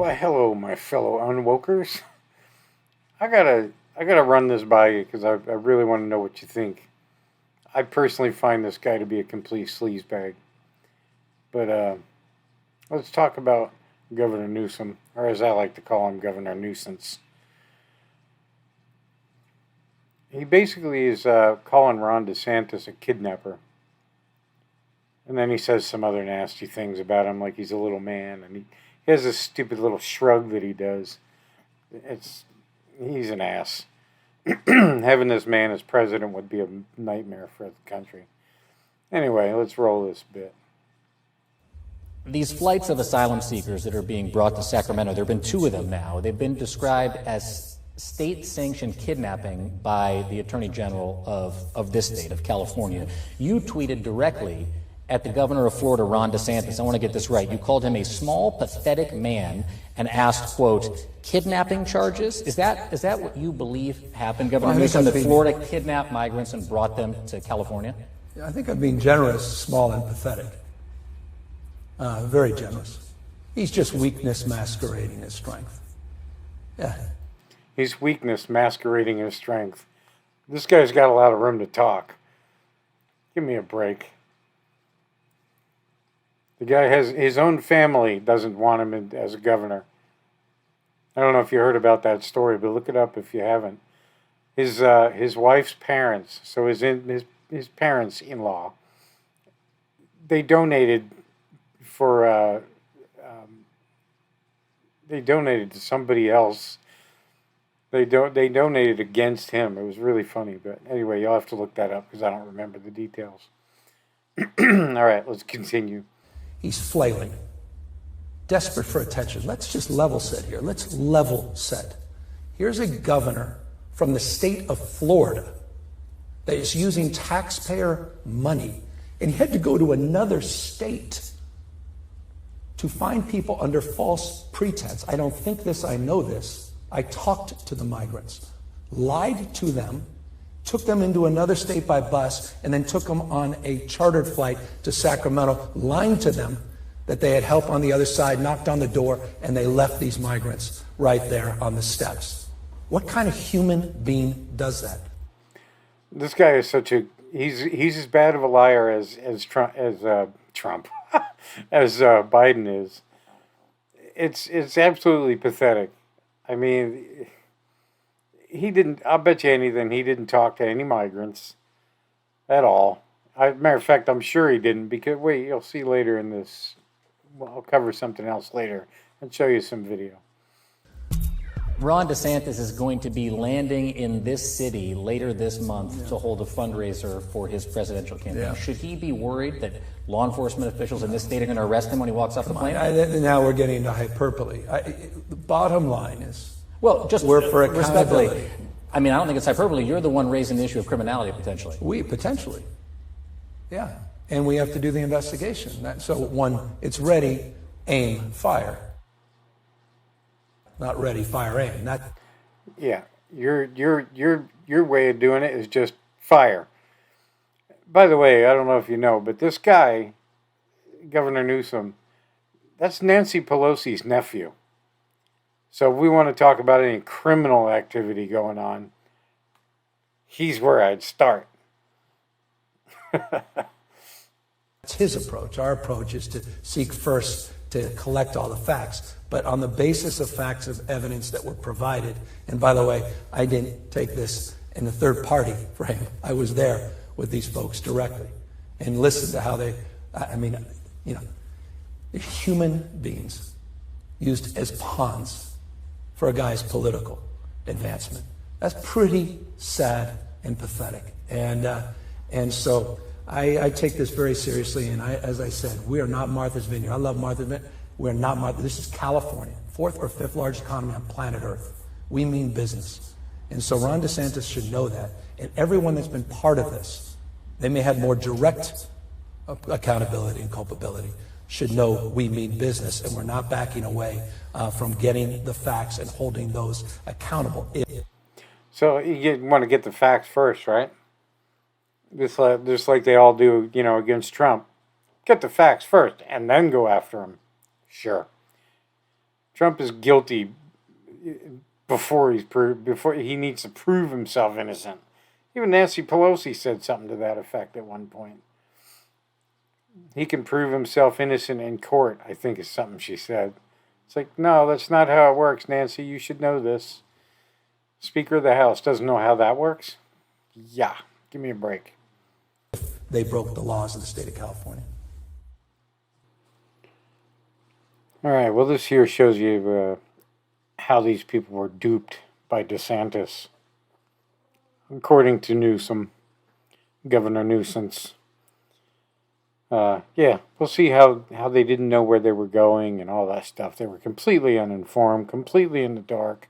Well, hello, my fellow unwokers. I gotta run this by you because I really want to know what you think. I personally find this guy to be a complete sleazebag. But let's talk about Governor Newsom, or as I like to call him, Governor Nuisance. He basically is calling Ron DeSantis a kidnapper. And then he says some other nasty things about him, like he's a little man, and he has this stupid little shrug that he does. It's He's an ass. Having this man as president would be a nightmare for the country. Anyway, let's roll this bit. These flights of asylum seekers that are being brought to Sacramento, there have been two of them now. They've been described as state-sanctioned kidnapping by the Attorney General of this state, of California. You tweeted directly at the governor of Florida, Ron DeSantis. I want to get this right. You called him a small, pathetic man and asked, quote, kidnapping charges? Is that what you believe happened, Governor Newsom, that Florida kidnapped migrants and brought them to California? I think I'm being generous, small, and pathetic. Very generous. He's just weakness masquerading as strength. Yeah. He's weakness masquerading as strength. This guy's got a lot of room to talk. Give me a break. The guy has his own family doesn't want him as a governor. I don't know if you heard about that story, but look it up if you haven't. His wife's parents, so his parents-in-law, they donated for they donated to somebody else. They donated against him. It was really funny, but anyway, you'll have to look that up because I don't remember the details. All right, let's continue. He's flailing, desperate for attention. Let's just level set here. Let's level set. Here's a governor from the state of Florida that is using taxpayer money, and he had to go to another state to find people under false pretense. I don't think this, I know this. I talked to the migrants, lied to them, took them into another state by bus, and then took them on a chartered flight to Sacramento, lying to them that they had help on the other side, knocked on the door, and they left these migrants right there on the steps. What kind of human being does that? This guy is he's as bad of a liar as Trump as Biden is. It's absolutely pathetic. I mean, I'll bet you anything, he didn't talk to any migrants at all. Matter of fact, I'm sure he didn't, because, wait, you'll see later in this, I'll cover something else later and show you some video. Ron DeSantis is going to be landing in this city later this month to hold a fundraiser for his presidential campaign. Yeah. Should he be worried that law enforcement officials in this state are going to arrest him when he walks off the plane? Now we're getting into hyperbole. The bottom line is, well, just we're for accountability. I mean, I don't think it's hyperbole. You're the one raising the issue of criminality potentially. Potentially. Yeah. And we have to do the investigation. It's ready, aim, fire. Not ready, fire, aim. Yeah. Your way of doing it is just fire. By the way, I don't know if you know, but this guy, Governor Newsom, that's Nancy Pelosi's nephew. So if we want to talk about any criminal activity going on, he's where I'd start. That's his approach. Our approach is to seek first to collect all the facts, but on the basis of facts of evidence that were provided. And by the way, I didn't take this in the third party frame. I was there with these folks directly and listened to how they're human beings used as pawns for a guy's political advancement. That's pretty sad and pathetic. And so I take this very seriously, and as I said, we are not Martha's Vineyard. I love Martha's Vineyard. We're not Martha. This is California, fourth or fifth largest economy on planet Earth. We mean business. And so Ron DeSantis should know that. And everyone that's been part of this, they may have more direct accountability and culpability, should know we mean business, and we're not backing away from getting the facts and holding those accountable. So you want to get the facts first, right? Just like they all do, against Trump. Get the facts first and then go after him. Sure. Trump is guilty before he needs to prove himself innocent. Even Nancy Pelosi said something to that effect at one point. He can prove himself innocent in court, I think is something she said. It's like, no, that's not how it works, Nancy. You should know this. Speaker of the House doesn't know how that works? Yeah, give me a break. They broke the laws of the state of California. All right, well, this here shows you how these people were duped by DeSantis. According to Newsome, Governor Newsom. Yeah, we'll see how they didn't know where they were going and all that stuff. They were completely uninformed, completely in the dark.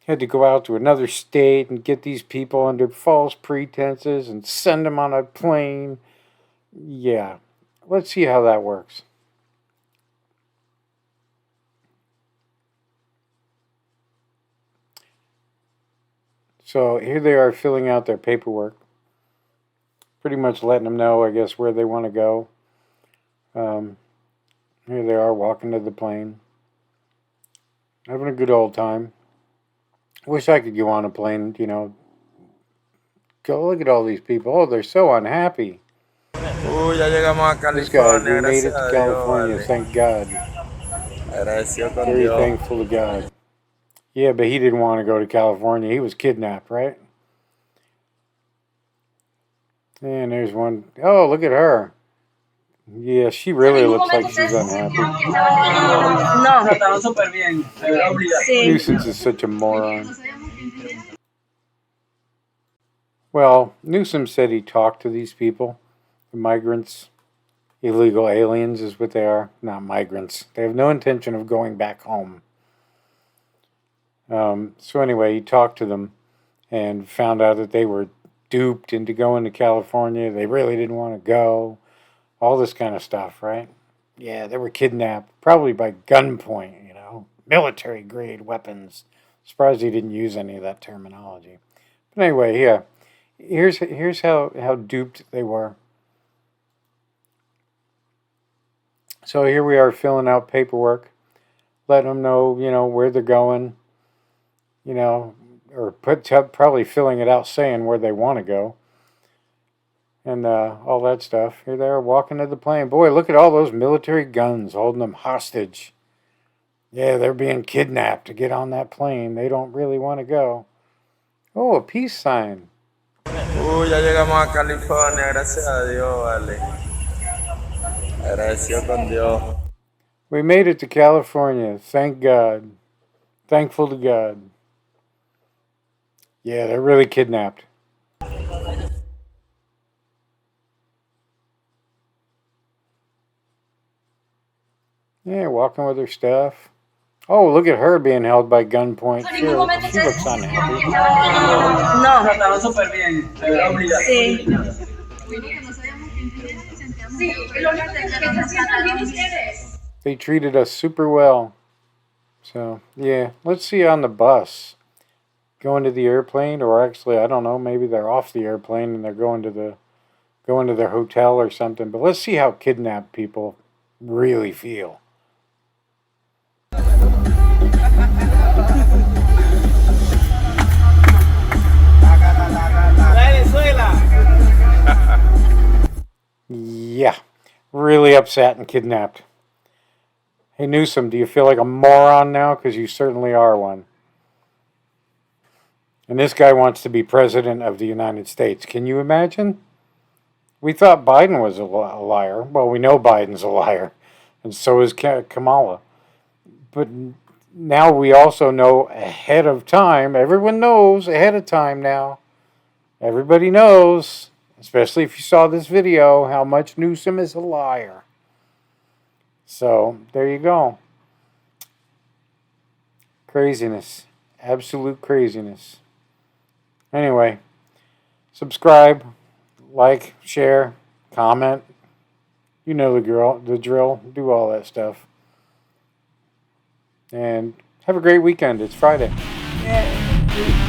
Had to go out to another state and get these people under false pretenses and send them on a plane. Yeah, let's see how that works. So here they are filling out their paperwork. Pretty much letting them know, I guess, where they want to go. Here they are walking to the plane. Having a good old time. Wish I could go on a plane, you know. Go look at all these people. Oh, they're so unhappy. This guy, we made it to California, thank God. Very thankful to God. Yeah, but he didn't want to go to California. He was kidnapped, right? And there's one. Oh, look at her. Yeah, she really looks like she's unhappy. Newsom is such a moron. Well, Newsom said he talked to these people, the migrants. Illegal aliens is what they are, not migrants. They have no intention of going back home. So anyway, he talked to them and found out that they were duped into going to California. They really didn't want to go. All this kind of stuff, right? Yeah, they were kidnapped, probably by gunpoint, you know, military-grade weapons. Surprised he didn't use any of that terminology. But anyway, yeah, here's how duped they were. So here we are filling out paperwork, letting them know, you know, where they're going. You know, or probably filling it out saying where they want to go. And all that stuff. Here they are walking to the plane. Boy, look at all those military guns holding them hostage. Yeah, they're being kidnapped to get on that plane. They don't really want to go. Oh, a peace sign. Ya llegamos a California, gracias a Dios, vale. Agradecido con Dios. We made it to California, thank God. Thankful to God. Yeah, they're really kidnapped. Yeah, walking with her stuff. Oh, look at her being held by gunpoint. Sure, she looks unhappy. They treated us super well. So, yeah, let's see on the bus. Going to the airplane, or actually, I don't know, maybe they're off the airplane and they're going to their hotel or something. But let's see how kidnapped people really feel. Yeah, really upset and kidnapped. Hey Newsom, do you feel like a moron now? Because you certainly are one. And this guy wants to be president of the United States. Can you imagine? We thought Biden was a liar. Well, we know Biden's a liar. And so is Kamala. But now we also know ahead of time. Everyone knows ahead of time now. Everybody knows, especially if you saw this video, how much Newsom is a liar. So, there you go. Craziness. Absolute craziness. Anyway, subscribe, like, share, comment. You know the drill. Do all that stuff. And have a great weekend. It's Friday. Yeah.